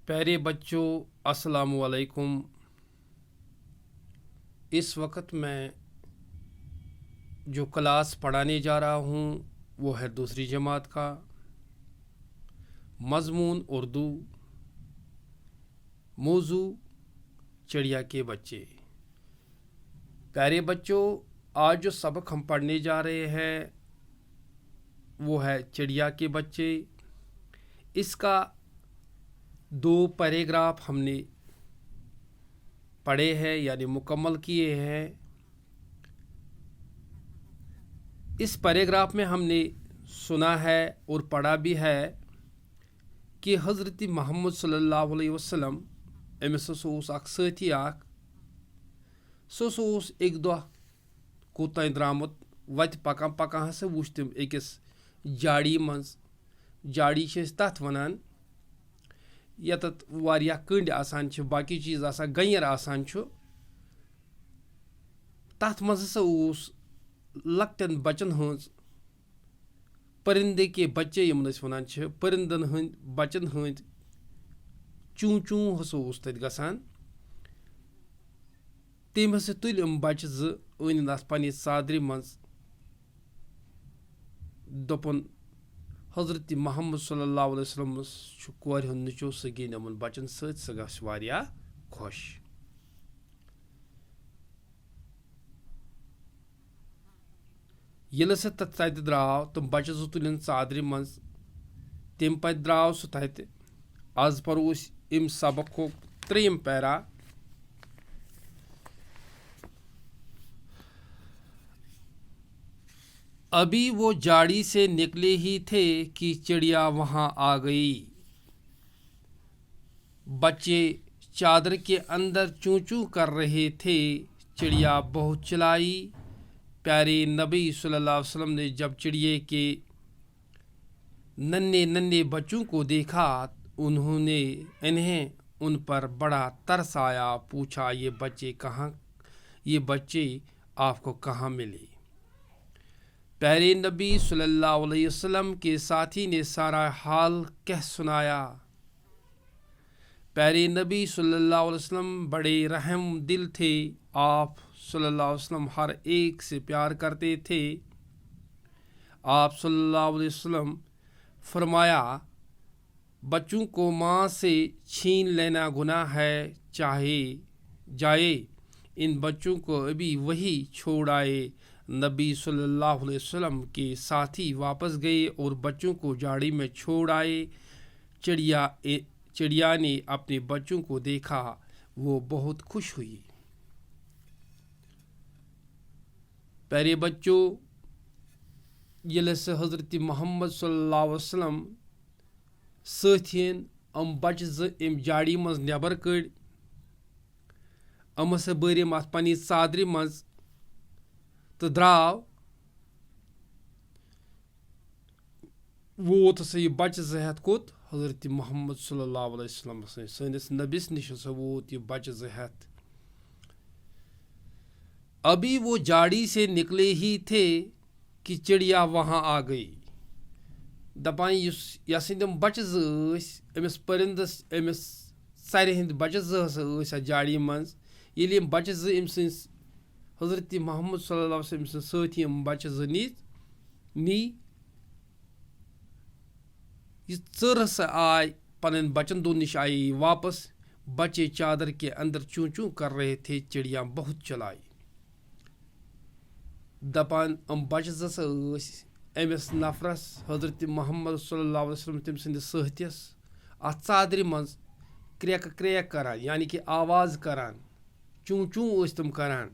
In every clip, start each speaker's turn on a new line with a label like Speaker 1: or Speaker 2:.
Speaker 1: प्यारे बच्चों, अस्सलाम वालेकुम। इस वक्त मैं जो क्लास पढ़ाने जा रहा हूँ वो है दूसरी जमात का मज़मून उर्दू, मौजू चिड़िया के बच्चे। प्यारे बच्चों, आज जो सबक हम पढ़ने जा रहे हैं वो है चिड़िया के बच्चे। इसका 2 पैराग्राफ हमने पढ़े हैं यानी मुकम्मल किए हैं। इस पैराग्राफ में हमने सुना है और पढ़ा भी है कि हज़रत मोहम्मद सल्लल्लाहु अलैहि वसल्लम अमिस अख साथी सह एक दह कोतान द्रामुत वत पकान पकान हसा वुच तम अकिस जाड़ी मज। जाड़ी तथ वनान यतत वारिया कंड आसान छ, बाकी चीज़ आसान, गंयर आसान छ। तथ मज हसा लकटन बचन हज परिंदे के बच्चे यमन वनान छ, परिंदन हंद बचन हंद चूं चूं हसा तत गसान। तम हसा तुल बच्चे ज़ अत पन्ने चादर मज दोपन हज़रत मोहम्मद सल्लल्लाहु अलैहि वसल्लम कोर हुंद निचो सह गिन यमन बच्चन सत सह गस वारिया खुश। येल सह तत द्राव तम बच्चे ज़ तुलन चादर मज तम पत द्राव सह तत। आज परो इम सबक 3 पैरा। अभी वो जाड़ी से निकले ही थे कि चिड़िया वहां आ गई। बच्चे चादर के अंदर चूं चूं कर रहे थे, चिड़िया बहुत चिल्लाई। प्यारे नबी सल्लल्लाहु अलैहि वसल्लम ने जब चिड़िए के नन्हे नन्हे बच्चों को देखा उन्होंने इन्हें उन पर बड़ा तरस आया। पूछा, ये बच्चे आपको कहाँ मिले? प्यारे नबी सल्लल्लाहु अलैहि वसल्लम के साथी ने सारा हाल कह सुनाया। प्यारे नबी सल्लल्लाहु अलैहि वसल्लम बड़े रहम दिल थे। आप सल्लल्लाहु अलैहि वसल्लम हर एक से प्यार करते थे। आप सल्लल्लाहु अलैहि वसल्लम फरमाया, बच्चों को माँ से छीन लेना गुनाह है, चाहे जाए इन बच्चों को अभी वही छोड़ आए। नबी सल्लल्लाहु अलैहि वसल्लम के साथी वापस गए और बच्चों को जाड़ी में छोड़ आए। चिड़िया ने अपने बच्चों को देखा, वो बहुत खुश हुई। प्यारे बच्चों, यस हज़रत मोहम्मद सल्लल्लाहु अलैहि वसल्लम साथियन बच्चे इम जाड़ी मज नबर कड़ हसा बरम अत पन्ने चादर मज तो द्राव। वोत हसा यह बच्चे ज़हत कोत हज़रत मोहम्मद सल्लल्लाहु अलैहि वसल्लम सनिस नबिस निश हसा वोत यह बच्चे ज़हत। अभी वो जाड़ी से निकले ही थे कि चिड़िया वहां आ गई। दपान यस तम बच्चे अमिस परिंदस अमिस सर हंद बच्चे ज़ जाड़ी मज। ये बच्चे ज़ हज़रत मोहम्मद सल्लल्लाहु अलैहि वसल्लम साथी बच्चे नी चर हसा आय पन बच्चन दो निश आई वापस। बच्चे चादर के अंदर चूं चूं कर रहे थे, चिड़िया बहुत चलाई। दपान बच्चे अमिस नफरस हज़रत मोहम्मद सल्लल्लाहु अलैहि वसल्लम तम सस सहतिस अत चादर मज क्रैक क्रैक करान यानी कि आवाज़ करान, चूं चूं तम करान।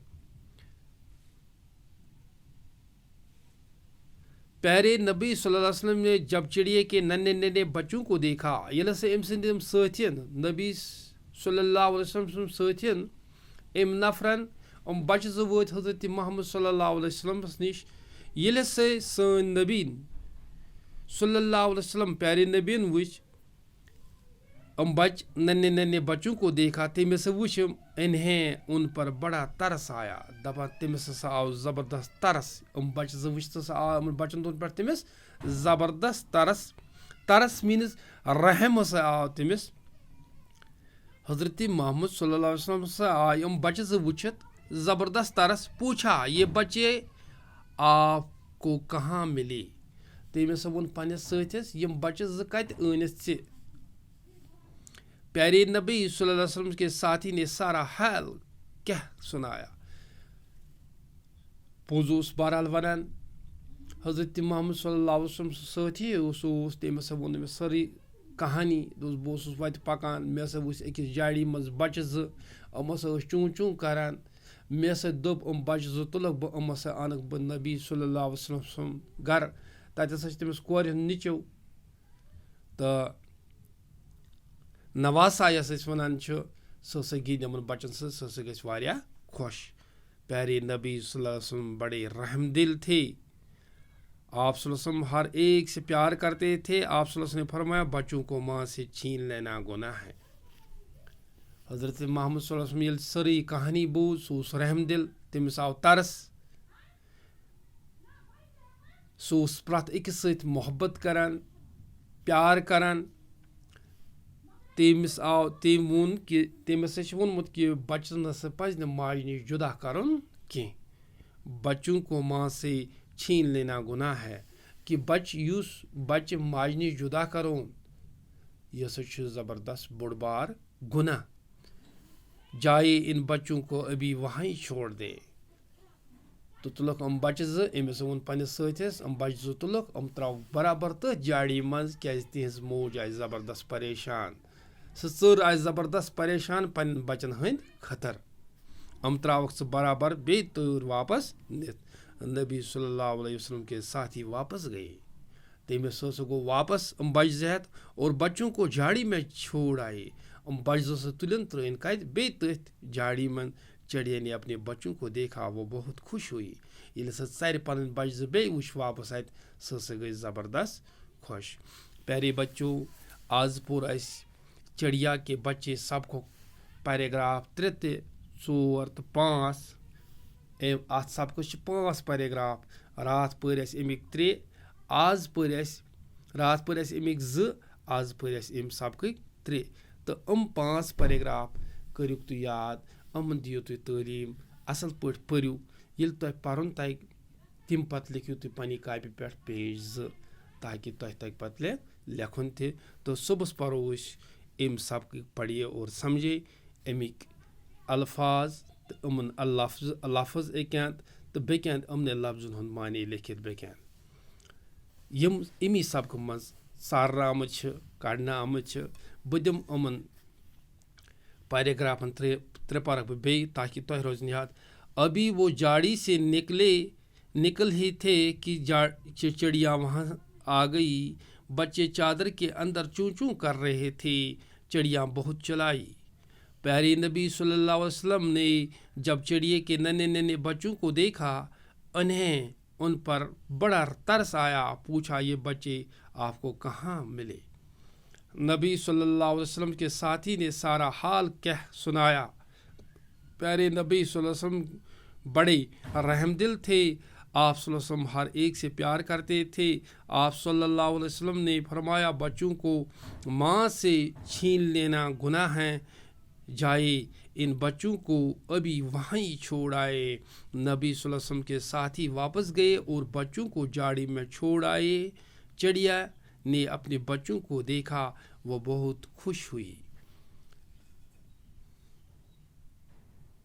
Speaker 1: प्यारे नबी सल्लल्लाहु अलैहि वसल्लम ने जब चिड़िए के नन्हे नन्हे बच्चों को देखा, ये साथियन नबी सल्लल्लाहु अलैहि वसल्लम साथियन अम नफरन बच्चे वत हज़रत मोहम्मद सल्लल्लाहु अलैहि वसल्लम निश। ये सन नबी सल्लल्लाहु अलैहि वसल्लम प्यारे नबीन वुच नन्हे नन्हे बच्चों को देखा, तमिस वुच इन्हें उन पर बड़ा तरस आया। दपा तमिस आव ज़बरदस्त तरस। बच्चे वुच आव बच्चन पे तमिस ज़बरदस्त तरस। तरस मीनस रहम आव तमिस। حضرت محمد صلی اللہ علیہ وسلم سے آئے بچے سے وچھت زبردست طرس پوچھا یہ بچے آپ کو کہاں ملے تم ہسا وون پنس ستس یم بچے کت أنس ژے پیارے نبی صلی اللہ علیہ وسلم کے ساتھی نے سارا حال کیا سنایا پوز بہرحال ونان حضرت محمد صلی اللہ علیہ وسلم ساتھی تم ہسا وون ساری کہانی بہس وت پکان مے ہسا وچھ أکس جاڑی مز بچہ ام ہسا چون چون کران مے ہسا دپ بچہ تلک بہ ہسا انک بہ نبی صلی اللہ علیہ وسلم گھر تتہ ہسا تمس کور نچو تو نواسا یس ونان سہ ہسا گند یمن بچن سہ ہسا گژھِ واریاہ خوش پیارے نبی صلی اللہ علیہ وسلم بڑے رحم دل تھے آپ صلی اللہ علیہ وسلم ہر ایک سے پیار کرتے تھے آپ صلی اللہ علیہ وسلم نے فرمایا بچوں کو ماں سے چھین لینا گناہ ہے حضرت محمد صلی اللہ علیہ وسلم یل سری کہانی بوز سہ رحم دل تمس آو ترس سہ پرٛٮ۪تھ أکِس سۭتۍ محبت کران پیار کران تمس آو تم وون کہ تمس وونمت کہ بچن ہسا پزِ نہٕ ماجہِ نش جدا کرُن کینٛہہ بچوں کو ماں سے چھین لینا گناہ ہے کہ بچہ ماجہِ نش جدا کرون یہ ہسا زبردست بوڑ بار گناہ جائے ان بچوں کو ابھی وہیں چھوڑ دے تو تلک بچہ امس وون پنس ستس بچہ تلک تراو برابر تٔتھۍ جاڑی مز کیاز تہذ موج آئی زبردست پریشان سہ ژر آئی زبردست پریشان پن بچن ہند خطر تراوک سہ برابر بی تور واپس نت نبی صلی اللہ علیہ وسلم کے ساتھی واپس گئے تمس سہ گو واپس بچ زہت اور بچوں کو جھاڑی میں چھوڑ آئے بچہ سے تلن ترین کت بی تتھ جھاڑی من چڑیا نے اپنے بچوں کو دیکھا وہ بہت خوش ہوئی یل سہ ژر پن بچہ بی وچ واپس ات سہ گئی زبردست خوش پیارے بچوں آز پور اس چڑیا کے بچے سب کو پیراگراف 3 تہ 4 تہ 5 ات سب کو 5 پیراگراف رات پور اس امک 3 آز پور اس رات پور اس امک 2 آز پور اس ام سب 3 تو 5 پیراگراف کریو تو یاد دیو تھی تعلیم اصل پہ پریو یل تہ پرن تہ تم پتہ لکھو تھی پنہ کاپی پہ پیج 2 تاکہ تہ تک پتہ لکھن تہ تو صبح پرو ام سب پڑھیے اور سمجھے امک الفاظ تو امن لفظ اکیاں تو بیکیاں امن لفظن ہند معنی لکھت بیکیاں یم امی سبق مز سارن آمت کڑنا آمت بہ دم امن پیراگرافن 3 پارک بہ بی تاکہ تہ روزن یاد ابھی وہ جاڑی سے نکل ہی تھے کہ چڑیا وہاں آ گئی بچے چادر کے اندر چوں چوں کر رہے تھے چڑیا بہت چلائی پیارے نبی صلی اللہ علیہ وسلم نے جب چڑیے کے ننے ننے بچوں کو دیکھا انہیں ان پر بڑا ترس آیا پوچھا یہ بچے آپ کو کہاں ملے نبی صلی اللہ علیہ وسلم کے ساتھی نے سارا حال کہہ سنایا پیارے نبی صلی اللہ علیہ وسلم بڑے رحم دل تھے آپ صلی اللہ علیہ وسلم ہر ایک سے پیار کرتے تھے آپ صلی اللہ علیہ وسلم نے فرمایا بچوں کو ماں سے چھین لینا گناہ ہے جائے ان بچوں کو ابھی وہیں چھوڑ آئے نبی صلی اللہ علیہ وسلم کے ساتھی واپس گئے اور بچوں کو جاڑی میں چھوڑ آئے چڑیا نے اپنے بچوں کو دیکھا وہ بہت خوش ہوئی